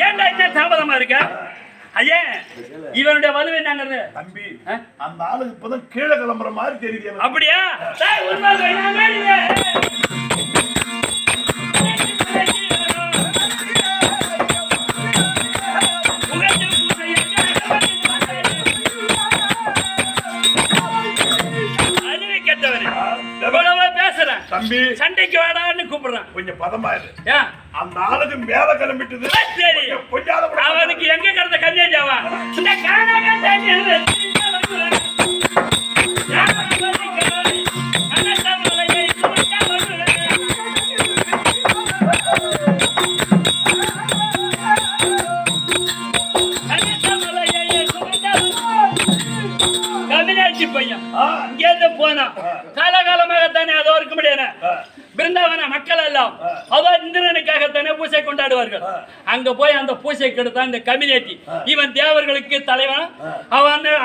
ஏன்டா என்ன தாமதமா இருக்க ஐயா? இவனுடைய வலுவை நாங்க தம்பி அந்த ஆளுக்கு இப்பதான் கீழே கிளம்புற மாதிரி தெரியுது. அப்படியா? தம்பி சண்டைக்கு வாடான்னு கூப்பிடுறான். கொஞ்சம் பதமா இரு. அந்த ஆளுக்கு மேல கிளம்பிட்டது. சரி, அவனுக்கு எங்க கிடந்த கன்னியாஜாவா? இந்த கம்யூனிட்டி பையன் இங்கேருந்து போனா காலகாலமாகத்தானே அதோ இருக்க முடியாது. பிருந்தாவன மக்கள் எல்லாம் அதோ இந்திரனுக்காகத்தானே பூசை கொண்டாடுவார்கள். அங்க போய் அந்த பூசை கெடுத்தான் இந்த கம்யூனிட்டி. இவன் தேவர்களுக்கு தலைவன்.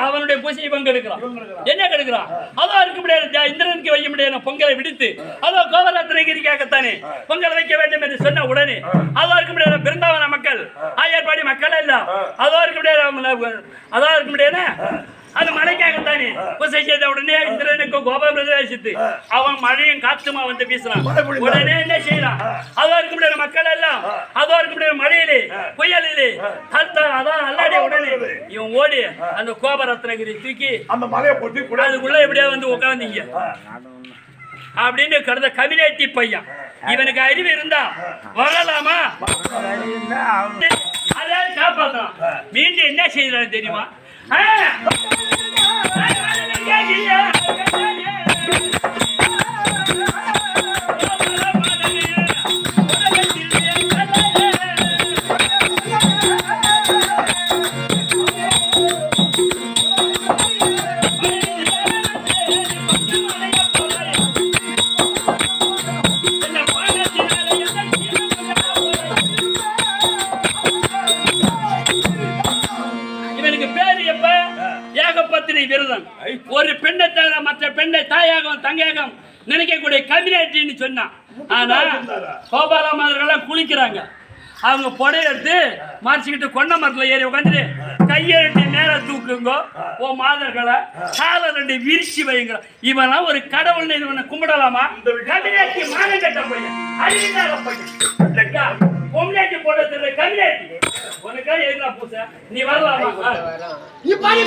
அவனுடைய பூசை இவன் கெடுக்கிறான். என்ன கெடுக்கிறான்? அதோ இருக்க முடியாது. இந்திரனுக்கு வைக்க முடியாது பொங்கலை விடுத்து அதோ கோவரத்னகிரிக்காகத்தானே பொங்கல் வைக்க வேண்டும் என்று சொன்ன உடனே அதோ இருக்க முடியாது பிருந்தாவன மக்கள் ஆயர்பாடி மக்கள் எல்லாம் அதோ இருக்க முடியாது. அதோ இருக்க முடியாது. அது மழைக்காகத்தானே பூசை செய்த உடனே இந்திரனுக்கு கோபம் பிரதேசித்து அவன் மழையும் காத்துமா வந்து வீசுறான். உடனே என்ன செய்யறான்? அதோ இருக்க முடியாது மக்கள் எல்லாம் அதோ இருக்க முடியாது மழையிலே புயலிலே அதான் அல்லாடிய உடனே இவன் ஓடி அந்த கோபரத்னகிரி தூக்கி அந்த மலையை போட்டு அதுக்குள்ள எப்படியா வந்து உட்கார்ந்தீங்க அப்படின்னு கருத கம்யூனிட்டி பையன். இவனுக்கு அறிவு இருந்தா வரலாமா? அதான் காப்பாத்தான். மீண்டும் என்ன செய்யறான்னு தெரியுமா? ஒரு பெண்ணை தவிர மற்ற பெண்ணை தாயாகவும் தங்கையாகவும் நினைக்கக்கூடிய கம்யூனிட்டின்னு சொன்னான். ஆனா கோபாலமாதர்கள் குளிக்கிறாங்க. அவங்க புடைய எடுத்து மறைச்சிக்கிட்டு கொண்ட மரத்துல ஏறி உட்காந்துட்டு கையை ரெண்டு நேரம் தூக்குங்க ஓ மாதர்களை காலை ரெண்டு விரிச்சு வைங்க. இவெல்லாம் ஒரு கடவுள் இவனை கும்பிடலாமா? கம்யூனிட்டி மானம் கட்ட பையன் அறிவில்லாத பையன் பொம்னாட்டி போட்டது கம்யூனிட்டி உனக்கா எதுனா பூச நீ வரலாமா? இப்படி